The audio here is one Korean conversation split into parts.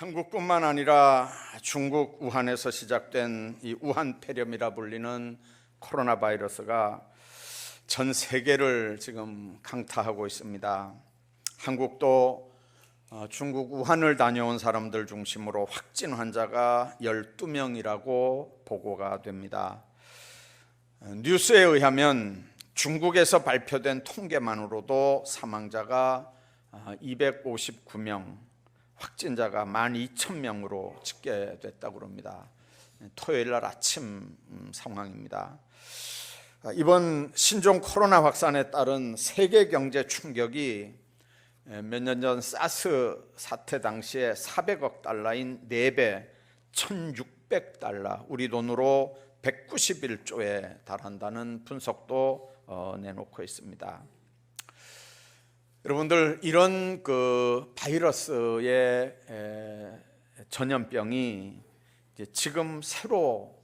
한국뿐만 아니라 중국 우한에서 시작된 이 우한 폐렴이라 불리는 코로나 바이러스가 전 세계를 지금 강타하고 있습니다. 한국도 중국 우한을 다녀온 사람들 중심으로 확진 환자가 12명이라고 보고가 됩니다. 뉴스에 의하면 중국에서 발표된 통계만으로도 사망자가 259명, 확진자가 12,000명으로 집계됐다고 합니다. 토요일 날 아침 상황입니다. 이번 신종 코로나 확산에 따른 세계 경제 충격이 몇 년 전 사스 사태 당시에 400억 달러인 4배 1,600달러, 우리 돈으로 191조에 달한다는 분석도 내놓고 있습니다. 여러분들, 이런 바이러스의 전염병이 지금 새로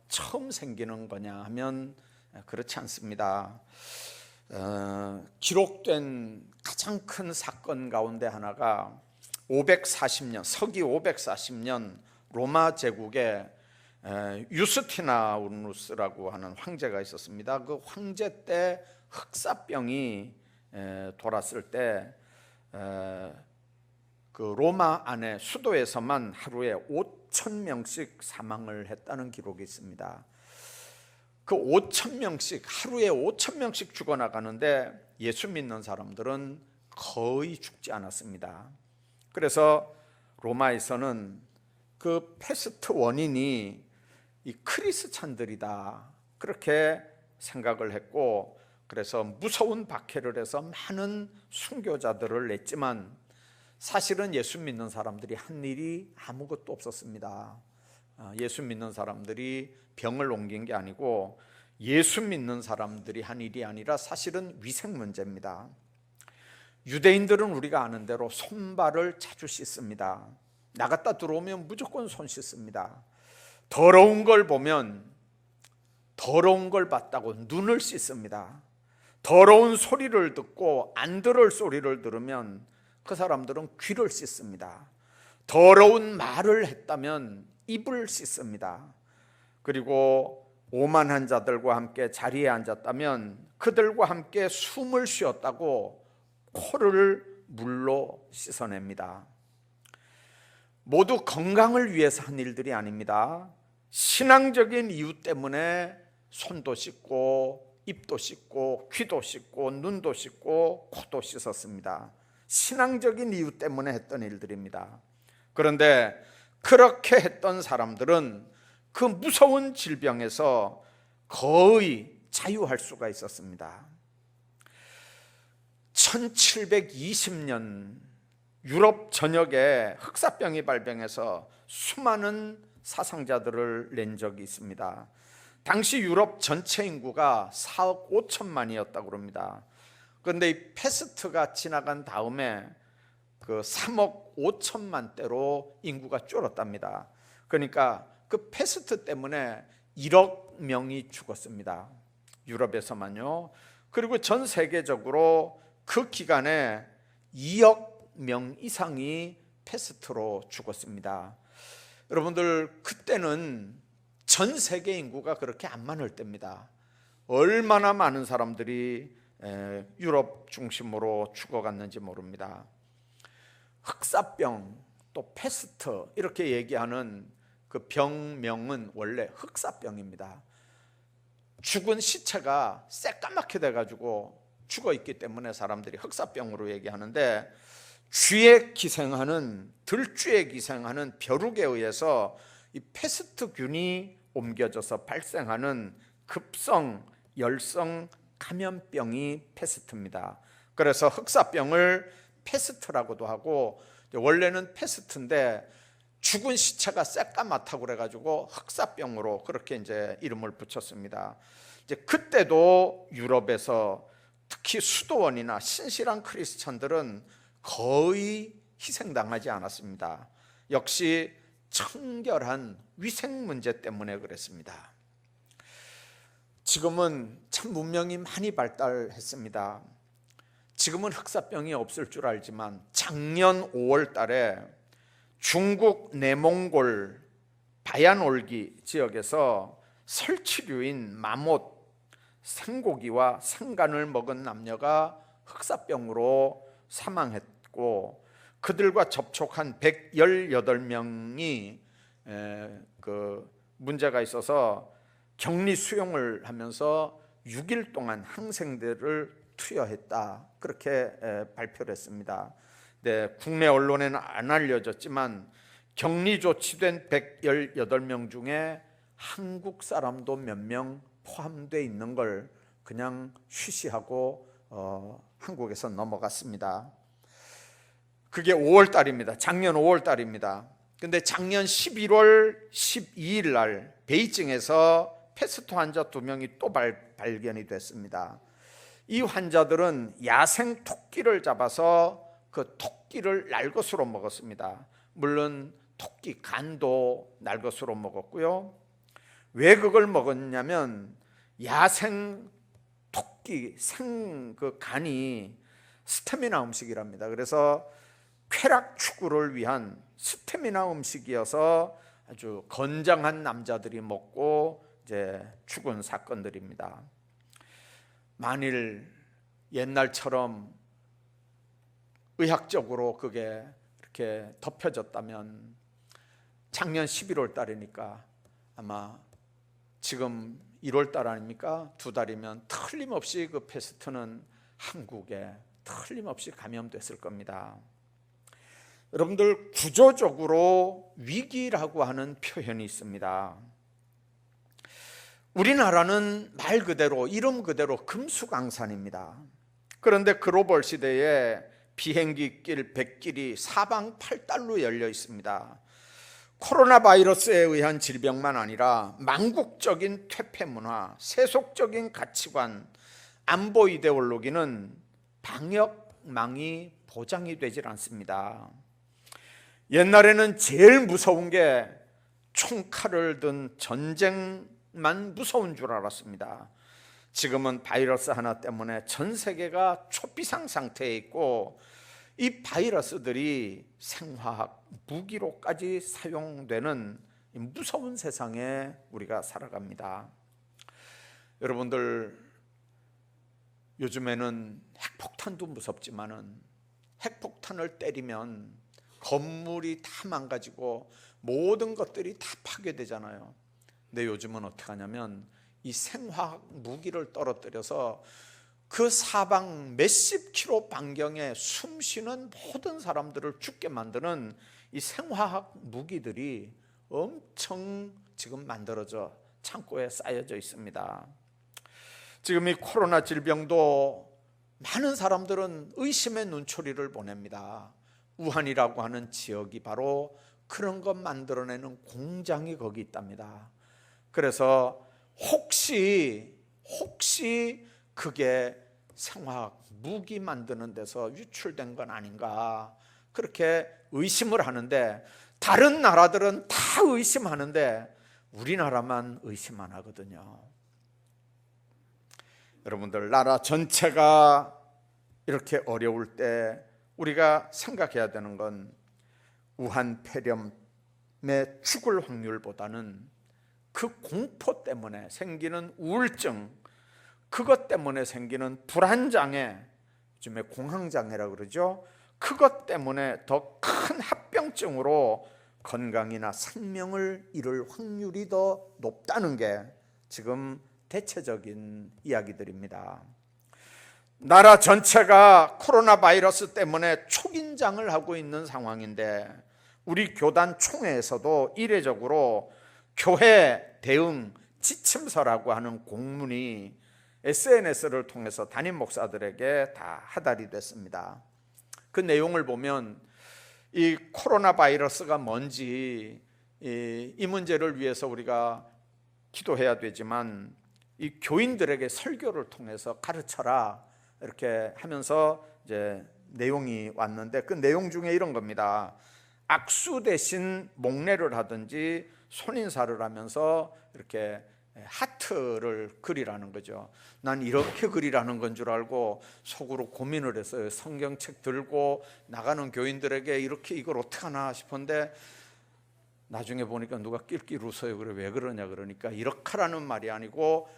처음 생기는 거냐 하면 그렇지 않습니다. 기록된 가장 큰 사건 가운데 하나가 540년, 서기 540년 로마 제국에 유스티나우누스라고 하는 황제가 있었습니다. 그 황제 때 흑사병이 돌았을 때 그 로마 안에 수도에서만 하루에 5,000명씩 사망을 했다는 기록이 있습니다. 그 5,000명씩, 하루에 5,000명씩 죽어나가는데 예수 믿는 사람들은 거의 죽지 않았습니다. 그래서 로마에서는 그 패스트 원인이 이 크리스찬들이다, 그렇게 생각을 했고, 그래서 무서운 박해를 해서 많은 순교자들을 냈지만 사실은 예수 믿는 사람들이 한 일이 아무것도 없었습니다. 예수 믿는 사람들이 병을 옮긴 게 아니고 예수 믿는 사람들이 한 일이 아니라 사실은 위생 문제입니다. 유대인들은 우리가 아는 대로 손발을 자주 씻습니다. 나갔다 들어오면 무조건 손 씻습니다. 더러운 걸 보면 더러운 걸 봤다고 눈을 씻습니다. 더러운 소리를 듣고 안 들을 소리를 들으면 그 사람들은 귀를 씻습니다. 더러운 말을 했다면 입을 씻습니다. 그리고 오만한 자들과 함께 자리에 앉았다면 그들과 함께 숨을 쉬었다고 코를 물로 씻어냅니다. 모두 건강을 위해서 한 일들이 아닙니다. 신앙적인 이유 때문에 손도 씻고 입도 씻고 귀도 씻고 눈도 씻고 코도 씻었습니다. 신앙적인 이유 때문에 했던 일들입니다. 그런데 그렇게 했던 사람들은 그 무서운 질병에서 거의 자유할 수가 있었습니다. 1720년 유럽 전역에 흑사병이 발병해서 수많은 사상자들을 낸 적이 있습니다. 당시 유럽 전체 인구가 4억 5천만이었다고 합니다. 그런데 이 패스트가 지나간 다음에 그 3억 5천만대로 인구가 줄었답니다. 그러니까 그 패스트 때문에 1억 명이 죽었습니다. 유럽에서만요. 그리고 전 세계적으로 그 기간에 2억 명 이상이 패스트로 죽었습니다. 여러분들, 그때는 전 세계 인구가 그렇게 안 많을 때입니다. 얼마나 많은 사람들이 유럽 중심으로 죽어갔는지 모릅니다. 흑사병, 또 패스트, 이렇게 얘기하는 그 병명은 원래 흑사병입니다. 죽은 시체가 새까맣게 돼가지고 죽어있기 때문에 사람들이 흑사병으로 얘기하는데, 쥐에 기생하는, 들쥐에 기생하는 벼룩에 의해서 이 패스트균이 옮겨져서 발생하는 급성 열성 감염병이 패스트입니다. 그래서 흑사병을 패스트라고도 하고, 원래는 패스트인데 죽은 시체가 새까맣다고 그래가지고 흑사병으로 그렇게 이제 이름을 붙였습니다. 이제 그때도 유럽에서 특히 수도원이나 신실한 크리스천들은 거의 희생당하지 않았습니다. 역시 청결한 위생 문제 때문에 그랬습니다. 지금은 참 문명이 많이 발달했습니다. 지금은 흑사병이 없을 줄 알지만 작년 5월 달에 중국 내몽골 바얀올기 지역에서 설치류인 마못, 생고기와 생간을 먹은 남녀가 흑사병으로 사망했고, 그들과 접촉한 118명이 그 문제가 있어서 격리 수용을 하면서 6일 동안 항생제를 투여했다, 그렇게 발표를 했습니다. 네, 국내 언론에는 안 알려졌지만 격리 조치된 118명 중에 한국 사람도 몇 명 포함되어 있는 걸 그냥 쉬쉬하고 한국에서 넘어갔습니다. 그게 5월 달입니다. 작년 5월 달입니다. 근데 작년 11월 12일 날 베이징에서 패스트 환자 2명이 또 발견이 됐습니다. 이 환자들은 야생 토끼를 잡아서 그 토끼를 날것으로 먹었습니다. 물론 토끼 간도 날것으로 먹었고요. 왜 그걸 먹었냐면 야생 토끼 생 그 간이 스태미나 음식이랍니다. 그래서 쾌락 추구를 위한 스태미나 음식이어서 아주 건장한 남자들이 먹고 이제 죽은 사건들입니다. 만일 옛날처럼 의학적으로 그게 이렇게 덮여졌다면 작년 11월 달이니까 아마 지금 1월 달 아닙니까? 2달이면 틀림없이 그 패스트는 한국에 틀림없이 감염됐을 겁니다. 여러분들, 구조적으로 위기라고 하는 표현이 있습니다. 우리나라는 말 그대로 이름 그대로 금수강산입니다. 그런데 글로벌 시대에 비행기 길 100길이 사방팔달로 열려 있습니다. 코로나 바이러스에 의한 질병만 아니라 망국적인 퇴폐 문화, 세속적인 가치관, 안보 이데올로기는 방역망이 보장이 되질 않습니다. 옛날에는 제일 무서운 게 총칼을 든 전쟁만 무서운 줄 알았습니다. 지금은 바이러스 하나 때문에 전 세계가 초비상 상태에 있고, 이 바이러스들이 생화학 무기로까지 사용되는 무서운 세상에 우리가 살아갑니다. 여러분들, 요즘에는 핵폭탄도 무섭지만은 핵폭탄을 때리면 건물이 다 망가지고 모든 것들이 다 파괴되잖아요. 근데 요즘은 어떻게 하냐면 이 생화학 무기를 떨어뜨려서 그 사방 몇십 킬로 반경에 숨쉬는 모든 사람들을 죽게 만드는 이 생화학 무기들이 엄청 지금 만들어져 창고에 쌓여져 있습니다. 지금 이 코로나 질병도 많은 사람들은 의심의 눈초리를 보냅니다. 우한이라고 하는 지역이 바로 그런 것 만들어내는 공장이 거기 있답니다. 그래서 혹시 그게 생화학 무기 만드는 데서 유출된 건 아닌가, 그렇게 의심을 하는데, 다른 나라들은 다 의심하는데 우리나라만 의심 안 하거든요. 여러분들, 나라 전체가 이렇게 어려울 때 우리가 생각해야 되는 건 우한 폐렴에 죽을 확률보다는 그 공포 때문에 생기는 우울증, 그것 때문에 생기는 불안장애, 요즘에 공황장애라고 그러죠. 그것 때문에 더 큰 합병증으로 건강이나 생명을 잃을 확률이 더 높다는 게 지금 대체적인 이야기들입니다. 나라 전체가 코로나 바이러스 때문에 초긴장을 하고 있는 상황인데, 우리 교단 총회에서도 이례적으로 교회 대응 지침서라고 하는 공문이 SNS를 통해서 담임 목사들에게 다 하달이 됐습니다. 그 내용을 보면 이 코로나 바이러스가 뭔지, 이 문제를 위해서 우리가 기도해야 되지만 이 교인들에게 설교를 통해서 가르쳐라, 이렇게 하면서 이제 내용이 왔는데, 그 내용 중에 이런 겁니다. 악수 대신 목례를 하든지 손인사를 하면서 이렇게 하트를 그리라는 거죠. 난 이렇게 그리라는 건 줄 알고 속으로 고민을 했어요. 성경책 들고 나가는 교인들에게 이렇게 이걸 어떻게 하나 싶은데 나중에 보니까 누가 낄낄 웃어요. 그래, 왜 그러냐 그러니까 이렇게 하라는 말이 아니고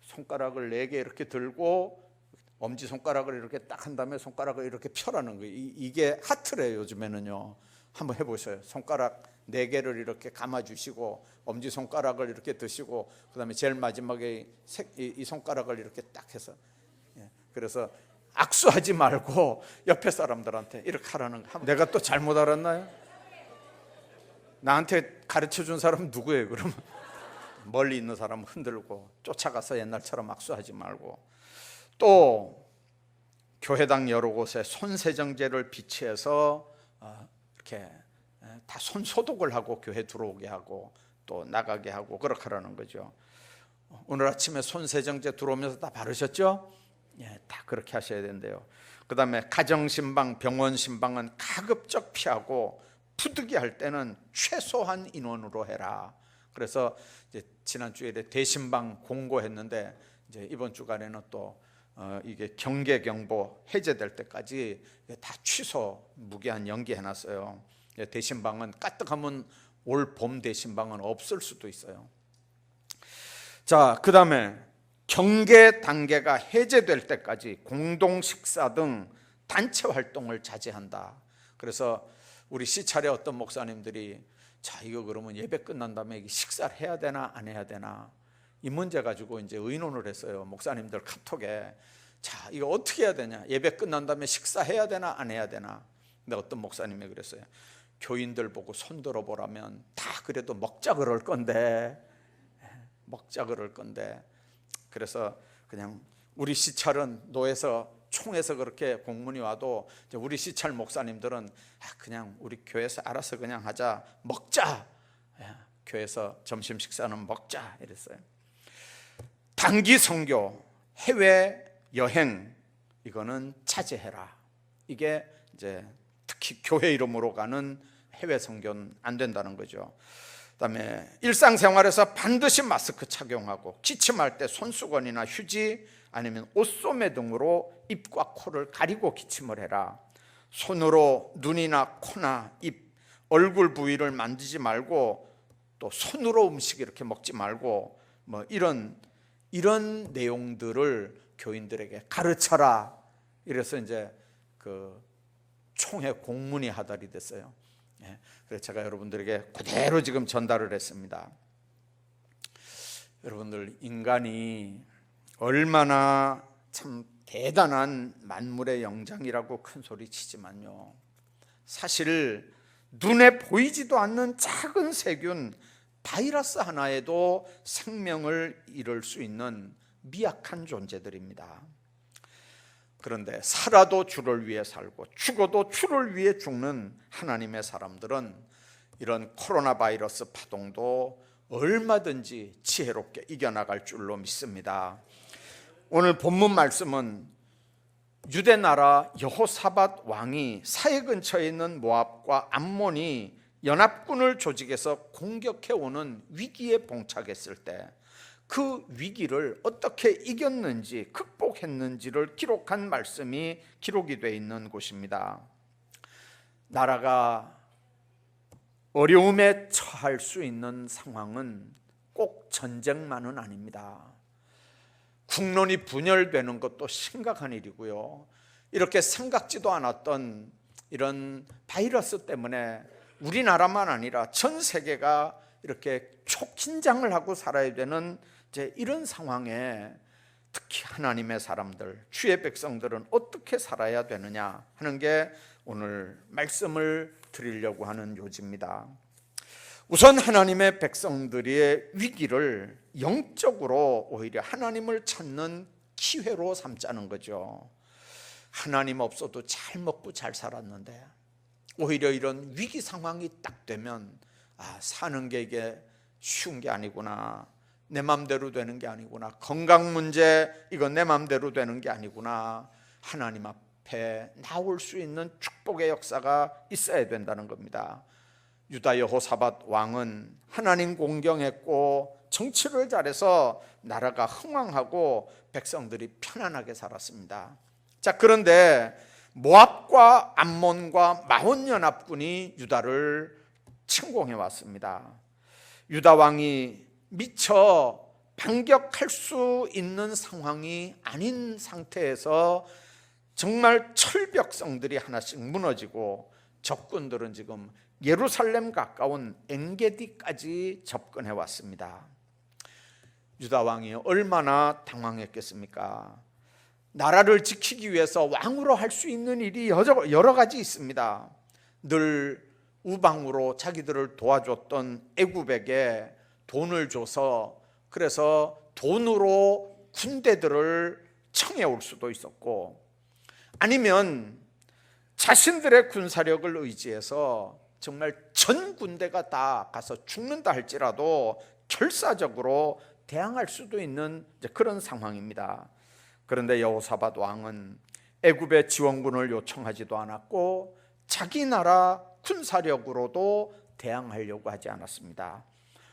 손가락을 4개 이렇게 들고 엄지손가락을 이렇게 딱 한 다음에 손가락을 이렇게 펴라는 거예요. 이게 하트래요. 요즘에는요. 한번 해보세요. 손가락 4개를 이렇게 감아주시고 엄지손가락을 이렇게 드시고 그 다음에 제일 마지막에 이 손가락을 이렇게 딱 해서, 그래서 악수하지 말고 옆에 사람들한테 이렇게 하라는 거. 내가 또 잘못 알았나요? 나한테 가르쳐준 사람은 누구예요? 그러면 멀리 있는 사람 흔들고 쫓아가서 옛날처럼 악수하지 말고, 또 교회당 여러 곳에 손세정제를 비치해서 이렇게 다 손소독을 하고 교회 들어오게 하고 또 나가게 하고 그렇게 하라는 거죠. 오늘 아침에 손세정제 들어오면서 다 바르셨죠? 다 그렇게 하셔야 된대요. 그 다음에 가정신방, 병원신방은 가급적 피하고 부득이할 때는 최소한 인원으로 해라. 그래서 이제 지난 주일에 대신방 공고했는데 이제 이번 주간에는 또 이게 경계 경보 해제될 때까지 다 취소 무기한 연기해놨어요. 대신방은 까뜩하면 올 봄 대신방은 없을 수도 있어요. 자, 그 다음에 경계 단계가 해제될 때까지 공동 식사 등 단체 활동을 자제한다. 그래서 우리 시찰에 어떤 목사님들이 자, 이거 그러면 예배 끝난 다음에 식사를 해야 되나 안 해야 되나 이 문제 가지고 이제 의논을 했어요. 목사님들 카톡에 자, 이거 어떻게 해야 되냐, 예배 끝난 다음에 식사해야 되나 안 해야 되나. 근데 어떤 목사님이 그랬어요. 교인들 보고 손 들어보라면 다 그래도 먹자 그럴 건데 그래서 그냥 우리 시찰은 노에서 총에서 그렇게 공문이 와도 우리 시찰 목사님들은 그냥 우리 교회에서 알아서 그냥 하자, 먹자, 교회에서 점심 식사는 먹자 이랬어요. 단기 선교, 해외 여행 이거는 자제해라. 이게 이제 특히 교회 이름으로 가는 해외 선교는 안 된다는 거죠. 그다음에 일상생활에서 반드시 마스크 착용하고 기침할 때 손수건이나 휴지 아니면 옷소매 등으로 입과 코를 가리고 기침을 해라. 손으로 눈이나 코나 입, 얼굴 부위를 만지지 말고 또 손으로 음식 이렇게 먹지 말고 뭐 이런 내용들을 교인들에게 가르쳐라. 이래서 이제 그 총회 공문이 하달이 됐어요. 그래서 제가 여러분들에게 그대로 지금 전달을 했습니다. 여러분들, 인간이 얼마나 참 대단한 만물의 영장이라고 큰 소리 치지만요, 사실 눈에 보이지도 않는 작은 세균 바이러스 하나에도 생명을 잃을 수 있는 미약한 존재들입니다. 그런데 살아도 주를 위해 살고 죽어도 주를 위해 죽는 하나님의 사람들은 이런 코로나 바이러스 파동도 얼마든지 지혜롭게 이겨나갈 줄로 믿습니다. 오늘 본문 말씀은 유대 나라 여호사밧 왕이 사해 근처에 있는 모압과 암몬이 연합군을 조직해서 공격해 오는 위기에 봉착했을 때 그 위기를 어떻게 이겼는지 극복했는지를 기록한 말씀이 기록이 되어 있는 곳입니다. 나라가 어려움에 처할 수 있는 상황은 꼭 전쟁만은 아닙니다. 국론이 분열되는 것도 심각한 일이고요, 이렇게 생각지도 않았던 이런 바이러스 때문에 우리나라만 아니라 전 세계가 이렇게 초긴장을 하고 살아야 되는 이제 이런 상황에 특히 하나님의 사람들, 주의 백성들은 어떻게 살아야 되느냐 하는 게 오늘 말씀을 드리려고 하는 요지입니다. 우선 하나님의 백성들의 위기를 영적으로 오히려 하나님을 찾는 기회로 삼자는 거죠. 하나님 없어도 잘 먹고 잘 살았는데 오히려 이런 위기 상황이 딱 되면 사는 게 이게 쉬운 게 아니구나, 내 맘대로 되는 게 아니구나, 건강 문제 이건 내 맘대로 되는 게 아니구나, 하나님 앞에 나올 수 있는 축복의 역사가 있어야 된다는 겁니다. 유다 여호사밧 왕은 하나님 공경했고 정치를 잘해서 나라가 흥왕하고 백성들이 편안하게 살았습니다. 자, 그런데 모압과 암몬과 마온 연합군이 유다를 침공해 왔습니다. 유다 왕이 미처 반격할 수 있는 상황이 아닌 상태에서 정말 철벽성들이 하나씩 무너지고 적군들은 지금 예루살렘 가까운 엔게디까지 접근해 왔습니다. 유다 왕이 얼마나 당황했겠습니까? 나라를 지키기 위해서 왕으로 할 수 있는 일이 여러 가지 있습니다. 늘 우방으로 자기들을 도와줬던 애굽에게 돈을 줘서, 그래서 돈으로 군대들을 청해 올 수도 있었고, 아니면 자신들의 군사력을 의지해서 정말 전 군대가 다 가서 죽는다 할지라도 결사적으로 대항할 수도 있는 그런 상황입니다. 그런데 여호사밧 왕은 애굽의 지원군을 요청하지도 않았고 자기 나라 군사력으로도 대항하려고 하지 않았습니다.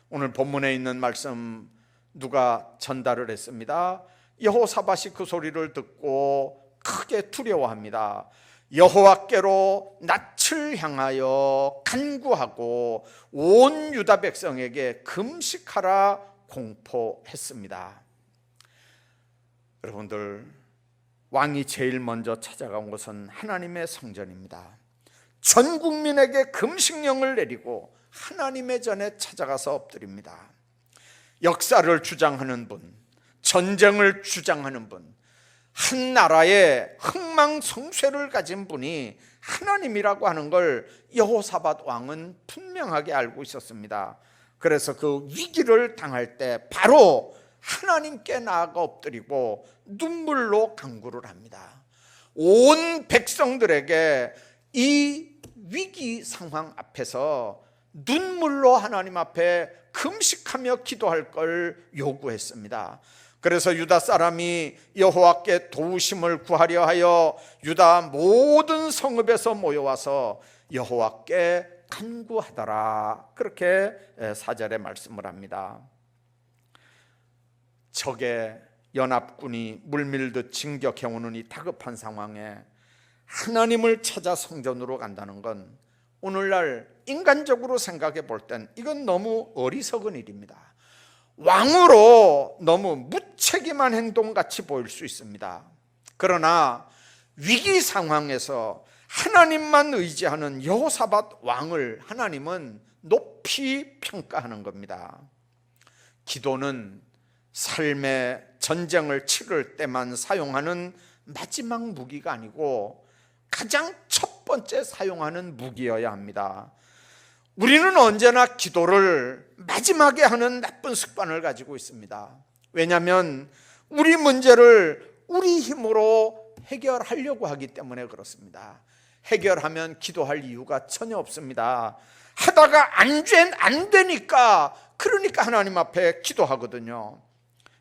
오늘 본문에 있는 말씀 누가 전달을 했습니다. 여호사밧이 그 소리를 듣고 크게 두려워합니다. 여호와께로 낯을 향하여 간구하고 온 유다 백성에게 금식하라 공포했습니다. 여러분들, 왕이 제일 먼저 찾아간 곳은 하나님의 성전입니다. 전 국민에게 금식령을 내리고 하나님의 전에 찾아가서 엎드립니다. 역사를 주장하는 분, 전쟁을 주장하는 분, 한 나라의 흥망성쇠를 가진 분이 하나님이라고 하는 걸 여호사밧 왕은 분명하게 알고 있었습니다. 그래서 그 위기를 당할 때 바로 하나님께 나아가 엎드리고 눈물로 간구를 합니다. 온 백성들에게 이 위기 상황 앞에서 눈물로 하나님 앞에 금식하며 기도할 걸 요구했습니다. 그래서 유다 사람이 여호와께 도우심을 구하려 하여 유다 모든 성읍에서 모여와서 여호와께 간구하더라, 그렇게 4절에 말씀을 합니다. 적의 연합군이 물밀듯 진격해오는 이 다급한 상황에 하나님을 찾아 성전으로 간다는 건 오늘날 인간적으로 생각해 볼 땐 이건 너무 어리석은 일입니다. 왕으로 너무 무책임한 행동같이 보일 수 있습니다. 그러나 위기 상황에서 하나님만 의지하는 여호사밧 왕을 하나님은 높이 평가하는 겁니다. 기도는 삶의 전쟁을 치를 때만 사용하는 마지막 무기가 아니고 가장 첫 번째 사용하는 무기여야 합니다. 우리는 언제나 기도를 마지막에 하는 나쁜 습관을 가지고 있습니다. 왜냐하면 우리 문제를 우리 힘으로 해결하려고 하기 때문에 그렇습니다. 해결하면 기도할 이유가 전혀 없습니다. 하다가 안 되니까, 그러니까 하나님 앞에 기도하거든요.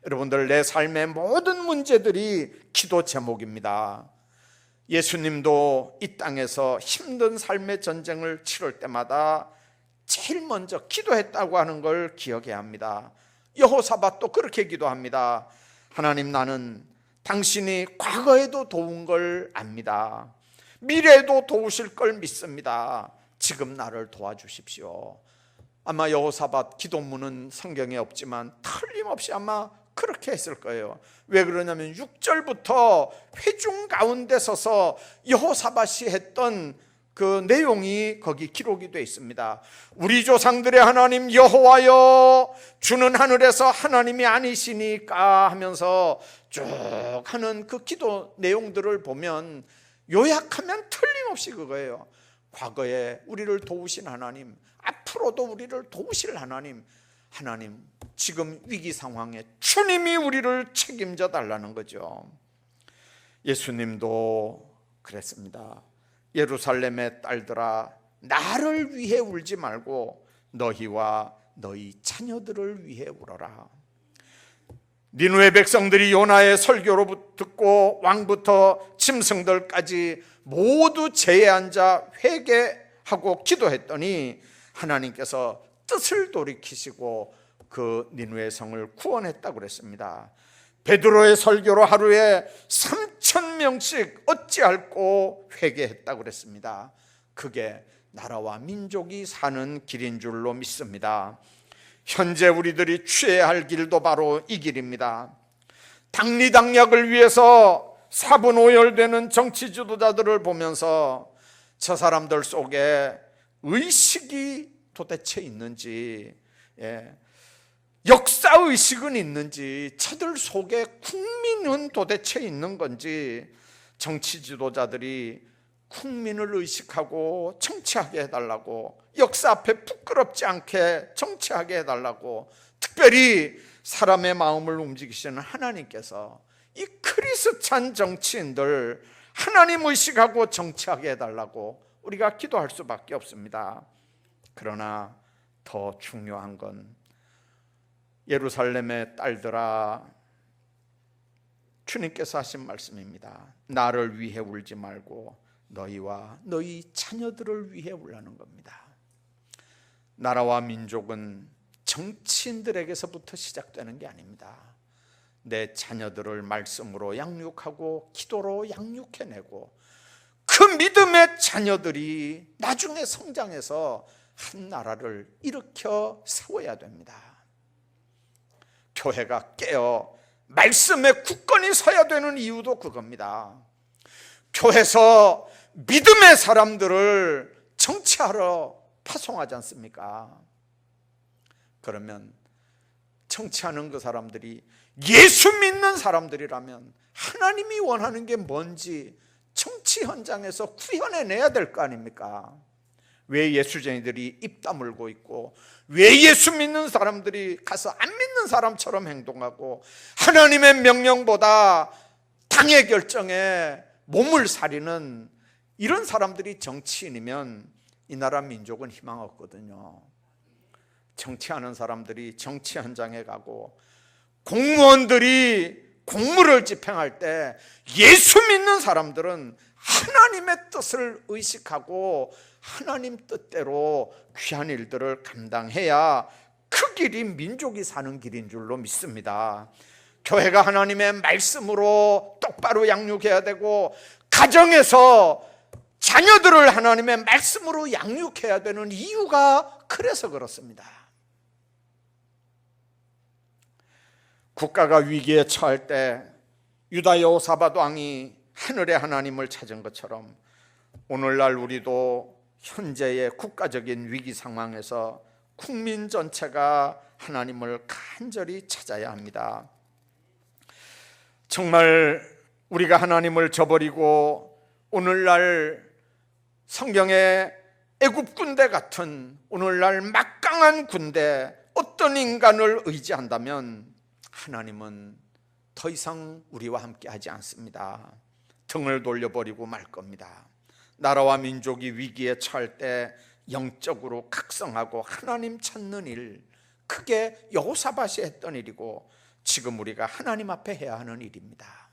여러분들, 내 삶의 모든 문제들이 기도 제목입니다. 예수님도 이 땅에서 힘든 삶의 전쟁을 치를 때마다 제일 먼저 기도했다고 하는 걸 기억해야 합니다. 여호사밧도 그렇게 기도합니다. 하나님, 나는 당신이 과거에도 도운 걸 압니다. 미래에도 도우실 걸 믿습니다. 지금 나를 도와주십시오. 아마 여호사밧 기도문은 성경에 없지만 틀림없이 아마 그렇게 했을 거예요. 왜 그러냐면 6절부터 회중 가운데 서서 여호사밧이 했던 그 내용이 거기 기록이 되어 있습니다. 우리 조상들의 하나님 여호와여, 주는 하늘에서 하나님이 아니시니까 하면서 쭉 하는 그 기도 내용들을 보면 요약하면 틀림없이 그거예요. 과거에 우리를 도우신 하나님, 앞으로도 우리를 도우실 하나님, 하나님 지금 위기 상황에 주님이 우리를 책임져 달라는 거죠. 예수님도 그랬습니다. 예루살렘의 딸들아, 나를 위해 울지 말고 너희와 너희 자녀들을 위해 울어라. 니느웨 백성들이 요나의 설교로 듣고 왕부터 짐승들까지 모두 제에 앉아 회개하고 기도했더니 하나님께서 뜻을 돌이키시고 그 니느웨 성을 구원했다고 그랬습니다. 베드로의 설교로 하루에 3,000명씩 어찌할꼬 회개했다고 그랬습니다. 그게 나라와 민족이 사는 길인 줄로 믿습니다. 현재 우리들이 취해야 할 길도 바로 이 길입니다. 당리당략을 위해서 사분오열되는 정치 지도자들을 보면서 저 사람들 속에 의식이 도대체 있는지, 역사의식은 있는지, 저들 속에 국민은 도대체 있는 건지, 정치 지도자들이 국민을 의식하고 정치하게 해달라고, 역사 앞에 부끄럽지 않게 정치하게 해달라고, 특별히 사람의 마음을 움직이시는 하나님께서 이 크리스찬 정치인들 하나님 의식하고 정치하게 해달라고 우리가 기도할 수밖에 없습니다. 그러나 더 중요한 건 예루살렘의 딸들아, 주님께서 하신 말씀입니다. 나를 위해 울지 말고 너희와 너희 자녀들을 위해 울라는 겁니다. 나라와 민족은 정치인들에게서부터 시작되는 게 아닙니다. 내 자녀들을 말씀으로 양육하고 기도로 양육해내고 그 믿음의 자녀들이 나중에 성장해서 한 나라를 일으켜 세워야 됩니다. 교회가 깨어 말씀에 굳건히 서야 되는 이유도 그겁니다. 교회에서 믿음의 사람들을 정치하러 파송하지 않습니까? 그러면 정치하는 그 사람들이 예수 믿는 사람들이라면 하나님이 원하는 게 뭔지 정치 현장에서 구현해내야 될 거 아닙니까? 왜 예수쟁이들이 입 다물고 있고, 왜 예수 믿는 사람들이 가서 안 믿는 사람처럼 행동하고 하나님의 명령보다 당의 결정에 몸을 사리는 이런 사람들이 정치인이면 이 나라 민족은 희망 없거든요. 정치하는 사람들이 정치 현장에 가고 공무원들이 공무를 집행할 때 예수 믿는 사람들은 하나님의 뜻을 의식하고 하나님 뜻대로 귀한 일들을 감당해야 그 길이 민족이 사는 길인 줄로 믿습니다. 교회가 하나님의 말씀으로 똑바로 양육해야 되고 가정에서 자녀들을 하나님의 말씀으로 양육해야 되는 이유가 그래서 그렇습니다. 국가가 위기에 처할 때 유다 여호사밧 왕이 하늘의 하나님을 찾은 것처럼 오늘날 우리도 현재의 국가적인 위기 상황에서 국민 전체가 하나님을 간절히 찾아야 합니다. 정말 우리가 하나님을 저버리고 오늘날 성경의 애굽 군대 같은 오늘날 막강한 군대, 어떤 인간을 의지한다면 하나님은 더 이상 우리와 함께 하지 않습니다. 등을 돌려버리고 말 겁니다. 나라와 민족이 위기에 처할 때 영적으로 각성하고 하나님 찾는 일, 그게 여호사밧이 했던 일이고 지금 우리가 하나님 앞에 해야 하는 일입니다.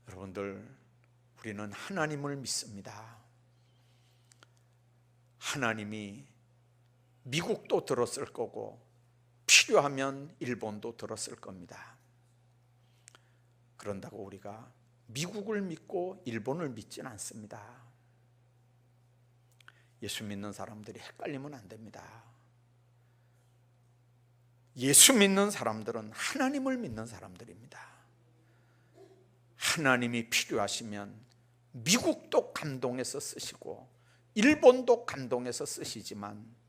여러분들, 우리는 하나님을 믿습니다. 하나님이 미국도 들었을 거고 필요하면 일본도 들었을 겁니다. 그런다고 우리가 미국을 믿고 일본을 믿지는 않습니다. 예수 믿는 사람들이 헷갈리면 안 됩니다. 예수 믿는 사람들은 하나님을 믿는 사람들입니다. 하나님이 필요하시면 미국도 감동해서 쓰시고 일본도 감동해서 쓰시지만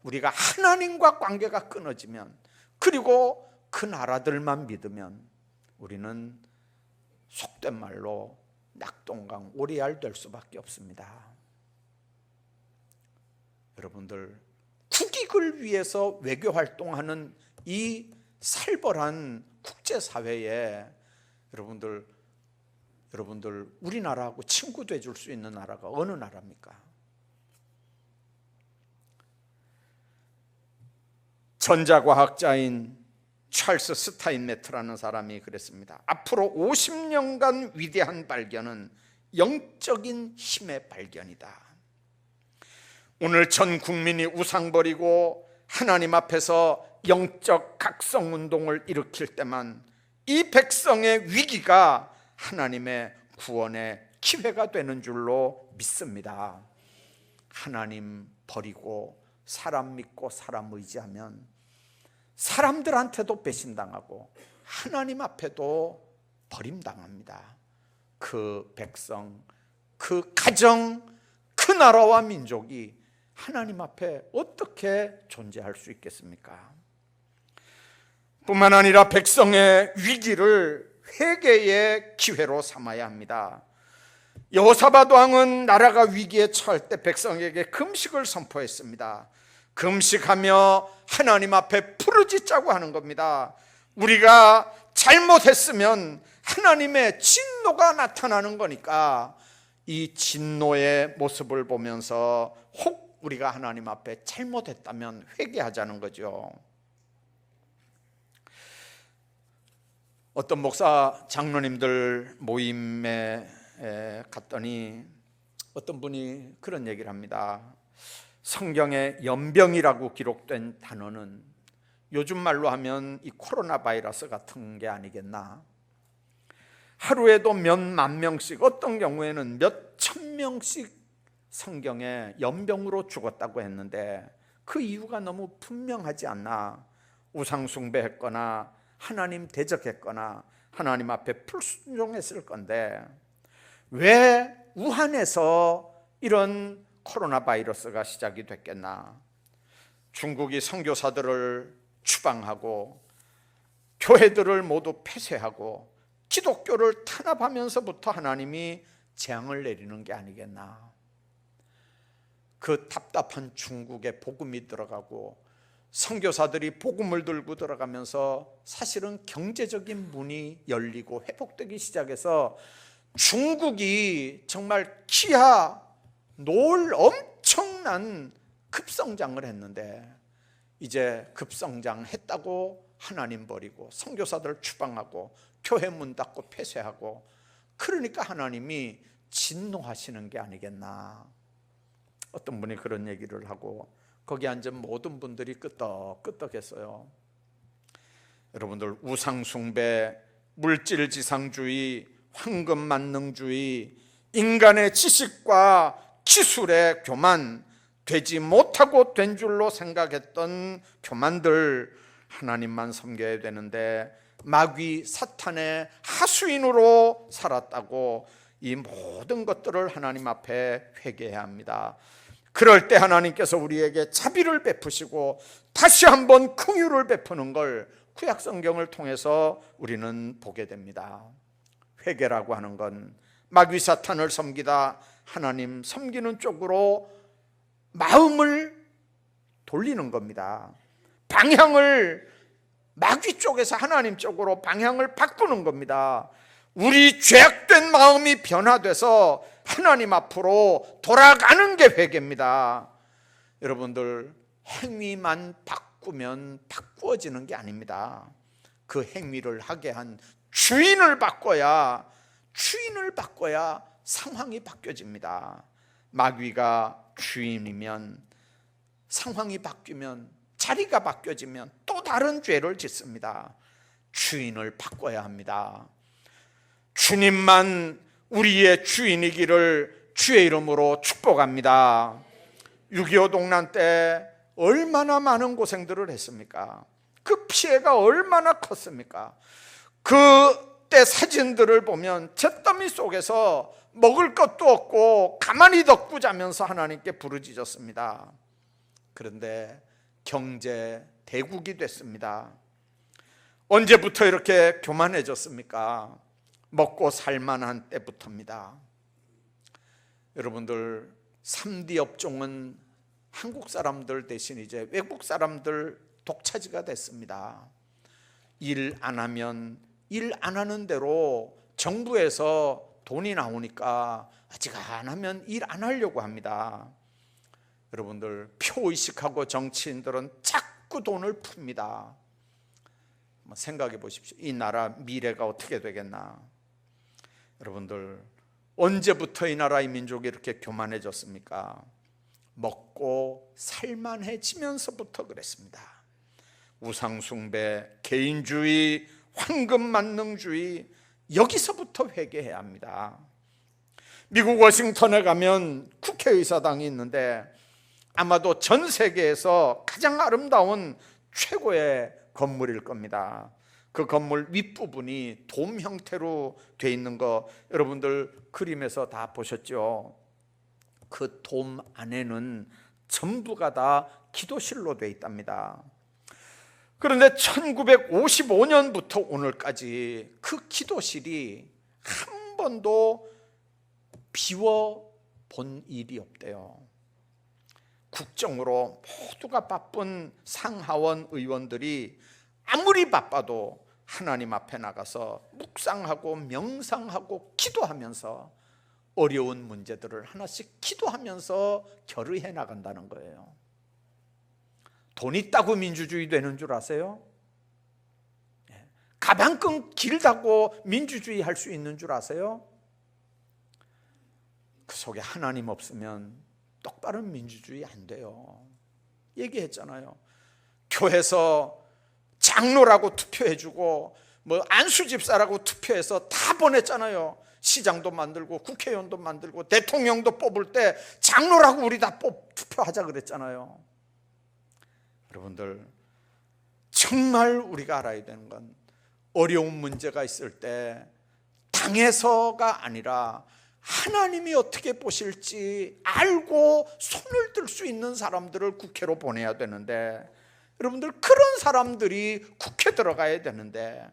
우리가 하나님과 관계가 끊어지면, 그리고 그 나라들만 믿으면 우리는 속된 말로 낙동강 오리알 될 수밖에 없습니다. 여러분들, 국익을 위해서 외교 활동하는 이 살벌한 국제사회에 여러분들 우리나라하고 친구 돼줄 수 있는 나라가 어느 나라입니까? 전자과학자인 찰스 스타인메트라는 사람이 그랬습니다. 앞으로 50년간 위대한 발견은 영적인 힘의 발견이다. 오늘 전 국민이 우상 버리고 하나님 앞에서 영적 각성운동을 일으킬 때만 이 백성의 위기가 하나님의 구원의 기회가 되는 줄로 믿습니다. 하나님 버리고 사람 믿고 사람 의지하면 사람들한테도 배신당하고 하나님 앞에도 버림당합니다. 그 백성, 그 가정, 그 나라와 민족이 하나님 앞에 어떻게 존재할 수 있겠습니까? 뿐만 아니라 백성의 위기를 회개의 기회로 삼아야 합니다. 여호사밧 왕은 나라가 위기에 처할 때 백성에게 금식을 선포했습니다. 금식하며 하나님 앞에 부르짖자고 하는 겁니다. 우리가 잘못했으면 하나님의 진노가 나타나는 거니까 이 진노의 모습을 보면서 혹 우리가 하나님 앞에 잘못했다면 회개하자는 거죠. 어떤 목사 장로님들 모임에 갔더니 어떤 분이 그런 얘기를 합니다. 성경에 연병이라고 기록된 단어는 요즘 말로 하면 이 코로나 바이러스 같은 게 아니겠나. 하루에도 몇만 명씩, 어떤 경우에는 몇천 명씩 성경에 연병으로 죽었다고 했는데 그 이유가 너무 분명하지 않나. 우상 숭배했거나 하나님 대적했거나 하나님 앞에 불순종했을 건데 왜 우한에서 이런 코로나 바이러스가 시작이 됐겠나. 중국이 선교사들을 추방하고 교회들을 모두 폐쇄하고 기독교를 탄압하면서부터 하나님이 재앙을 내리는 게 아니겠나. 그 답답한 중국에 복음이 들어가고 선교사들이 복음을 들고 들어가면서 사실은 경제적인 문이 열리고 회복되기 시작해서 중국이 정말 기하 놀 엄청난 급성장을 했는데 이제 급성장했다고 하나님 버리고 선교사들을 추방하고 교회 문 닫고 폐쇄하고, 그러니까 하나님이 진노하시는 게 아니겠나. 어떤 분이 그런 얘기를 하고 거기 앉은 모든 분들이 끄떡끄떡했어요. 여러분들, 우상숭배, 물질지상주의, 황금만능주의, 인간의 지식과 기술의 교만, 되지 못하고 된 줄로 생각했던 교만들, 하나님만 섬겨야 되는데 마귀 사탄의 하수인으로 살았다고 이 모든 것들을 하나님 앞에 회개해야 합니다. 그럴 때 하나님께서 우리에게 자비를 베푸시고 다시 한번 긍휼을 베푸는 걸 구약 성경을 통해서 우리는 보게 됩니다. 회개라고 하는 건 마귀 사탄을 섬기다 하나님 섬기는 쪽으로 마음을 돌리는 겁니다. 방향을 마귀 쪽에서 하나님 쪽으로 방향을 바꾸는 겁니다. 우리 죄악된 마음이 변화돼서 하나님 앞으로 돌아가는 게 회개입니다. 여러분들, 행위만 바꾸면 바꾸어지는 게 아닙니다. 그 행위를 하게 한 주인을 바꿔야 상황이 바뀌어집니다. 마귀가 주인이면, 상황이 바뀌면, 자리가 바뀌어지면 또 다른 죄를 짓습니다. 주인을 바꿔야 합니다. 주님만 우리의 주인이기를 주의 이름으로 축복합니다. 6.25 동란 때 얼마나 많은 고생들을 했습니까? 그 피해가 얼마나 컸습니까? 그때 사진들을 보면 잿더미 속에서 먹을 것도 없고 가만히 덮고 자면서 하나님께 부르짖었습니다. 그런데 경제 대국이 됐습니다. 언제부터 이렇게 교만해졌습니까? 먹고 살만한 때부터입니다. 여러분들, 3D 업종은 한국 사람들 대신 이제 외국 사람들 독차지가 됐습니다. 일 안 하면 일 안 하는 대로 정부에서 돈이 나오니까 어지간하면 일 안 하려고 합니다. 여러분들, 표의식하고 정치인들은 자꾸 돈을 풉니다. 생각해 보십시오. 이 나라 미래가 어떻게 되겠나. 여러분들, 언제부터 이 나라의 민족이 이렇게 교만해졌습니까? 먹고 살만해지면서부터 그랬습니다. 우상숭배, 개인주의, 황금만능주의, 여기서부터 회개해야 합니다. 미국 워싱턴에 가면 국회의사당이 있는데 아마도 전 세계에서 가장 아름다운 최고의 건물일 겁니다. 그 건물 윗부분이 돔 형태로 돼 있는 거 여러분들 그림에서 다 보셨죠? 그 돔 안에는 전부가 다 기도실로 돼 있답니다. 그런데 1955년부터 오늘까지 그 기도실이 한 번도 비워 본 일이 없대요. 국정으로 모두가 바쁜 상하원 의원들이 아무리 바빠도 하나님 앞에 나가서 묵상하고 명상하고 기도하면서 어려운 문제들을 하나씩 기도하면서 결의해 나간다는 거예요. 돈 있다고 민주주의 되는 줄 아세요? 가방끈 길다고 민주주의 할 수 있는 줄 아세요? 그 속에 하나님 없으면 똑바른 민주주의 안 돼요. 얘기했잖아요. 교회에서 장로라고 투표해주고 안수집사라고 투표해서 다 보냈잖아요. 시장도 만들고 국회의원도 만들고 대통령도 뽑을 때 장로라고 우리 다 투표하자 그랬잖아요. 여러분들 정말 우리가 알아야 되는 건 어려운 문제가 있을 때 당에서가 아니라 하나님이 어떻게 보실지 알고 손을 들 수 있는 사람들을 국회로 보내야 되는데 여러분들 그런 사람들이 국회 들어가야 되는데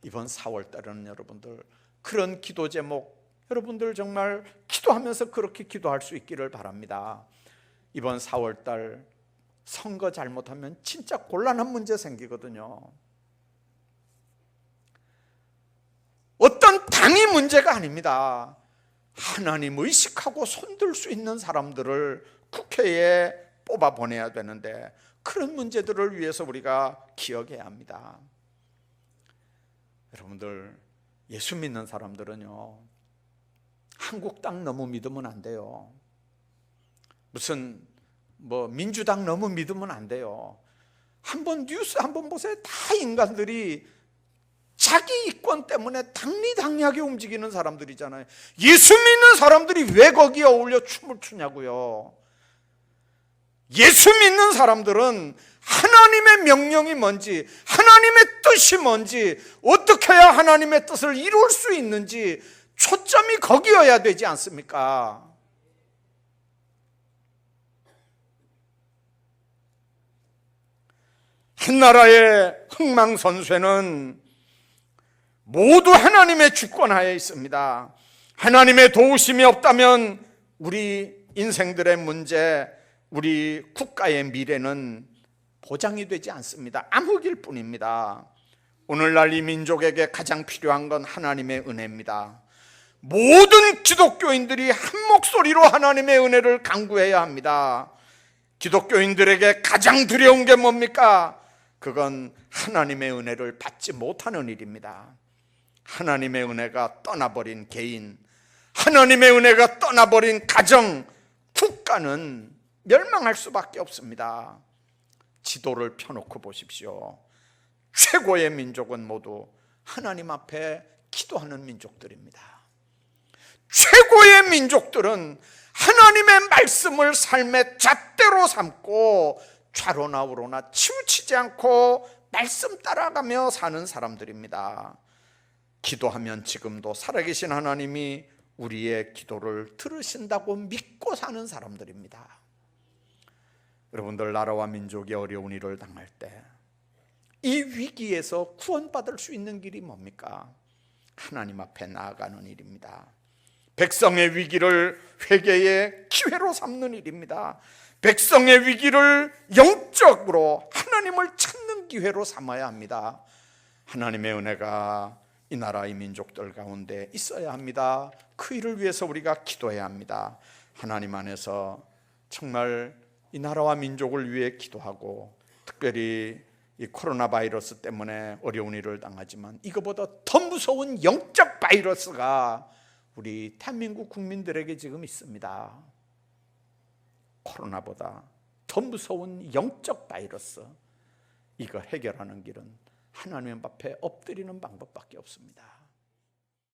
이번 4월 달에는 여러분들 그런 기도 제목 여러분들 정말 기도하면서 그렇게 기도할 수 있기를 바랍니다. 이번 4월 달 선거 잘못하면 진짜 곤란한 문제 생기거든요. 어떤 당이 문제가 아닙니다. 하나님 의식하고 손들 수 있는 사람들을 국회에 뽑아 보내야 되는데 그런 문제들을 위해서 우리가 기억해야 합니다. 여러분들 예수 믿는 사람들은요 한국당 너무 믿으면 안 돼요. 무슨 민주당 너무 믿으면 안 돼요. 한번 뉴스 한번 보세요. 다 인간들이 자기 이권 때문에 당리당략하게 움직이는 사람들이잖아요. 예수 믿는 사람들이 왜 거기에 어울려 춤을 추냐고요. 예수 믿는 사람들은 하나님의 명령이 뭔지, 하나님의 뜻이 뭔지, 어떻게 해야 하나님의 뜻을 이룰 수 있는지 초점이 거기여야 되지 않습니까? 한 나라의 흥망선쇠는 모두 하나님의 주권하에 있습니다. 하나님의 도우심이 없다면 우리 인생들의 문제, 우리 국가의 미래는 보장이 되지 않습니다. 암흑일 뿐입니다. 오늘날 이 민족에게 가장 필요한 건 하나님의 은혜입니다. 모든 기독교인들이 한 목소리로 하나님의 은혜를 간구해야 합니다. 기독교인들에게 가장 두려운 게 뭡니까? 그건 하나님의 은혜를 받지 못하는 일입니다. 하나님의 은혜가 떠나버린 개인, 하나님의 은혜가 떠나버린 가정, 국가는 멸망할 수밖에 없습니다. 지도를 펴놓고 보십시오. 최고의 민족은 모두 하나님 앞에 기도하는 민족들입니다. 최고의 민족들은 하나님의 말씀을 삶의 잣대로 삼고 좌로나 우로나 치우치지 않고 말씀 따라가며 사는 사람들입니다. 기도하면 지금도 살아계신 하나님이 우리의 기도를 들으신다고 믿고 사는 사람들입니다. 여러분들 나라와 민족이 어려운 일을 당할 때 이 위기에서 구원받을 수 있는 길이 뭡니까? 하나님 앞에 나아가는 일입니다. 백성의 위기를 회개의 기회로 삼는 일입니다. 백성의 위기를 영적으로 하나님을 찾는 기회로 삼아야 합니다. 하나님의 은혜가 이 나라 이 민족들 가운데 있어야 합니다. 그 일을 위해서 우리가 기도해야 합니다. 하나님 안에서 정말 이 나라와 민족을 위해 기도하고 특별히 이 코로나 바이러스 때문에 어려운 일을 당하지만 이거보다 더 무서운 영적 바이러스가 우리 대한민국 국민들에게 지금 있습니다. 코로나보다 더 무서운 영적 바이러스, 이거 해결하는 길은 하나님 앞에 엎드리는 방법밖에 없습니다.